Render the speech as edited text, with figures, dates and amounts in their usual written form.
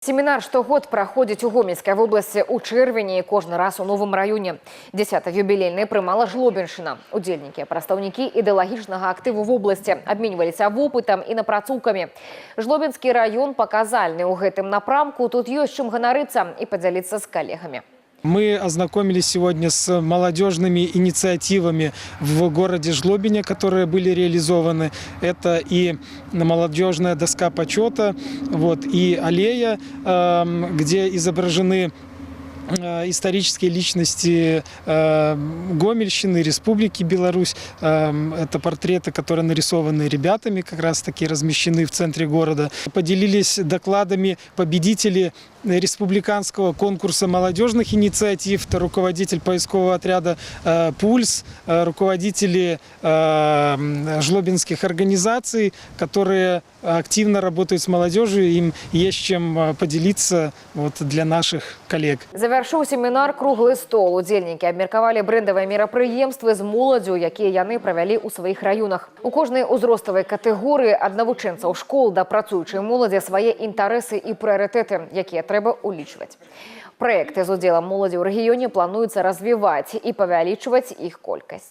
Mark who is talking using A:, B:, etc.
A: Семінар штогод праходзіць у Гомельскай вобласці ў чэрвені і кожны раз у новым раёне. 10-й юбілейны прымала Жлобіншчына. Удзельнікі, прадстаўнікі ідэалагічнага актыву вобласці абменьваліся вопытам і напрацоўкамі. Жлобінскі раён паказальны ў гэтым напрамку. Тут ёсць чым ганарыцца і падзяліцца з калегамі.
B: Мы ознакомились сегодня с молодежными инициативами в городе Жлобине, которые были реализованы. Это и молодежная доска почета, и аллея, где изображены исторические личности Гомельщины, Республики Беларусь. Это портреты, которые нарисованы ребятами, как раз таки размещены в центре города. Поделились докладами победители республиканского конкурса молодежных инициатив. Это руководитель поискового отряда «Пульс», руководители жлобинских организаций, которые активно работают с молодежью. Им есть чем поделиться для наших коллег.
A: Завяршыў семінар круглы стол. Удзельнікі абмеркавалі брэндавыя мерапрыемствы з моладзю, якія яны правялі ў сваіх раёнах. У кожнай узроставай катэгорыі ад навучэнцаў школ да працуючай моладзі свае інтарэсы і прыярытэты, якія трэба улічваць. Праекты з удзелам моладзі ў рэгіёне плануецца развіваць і павялічваць іх колькасць.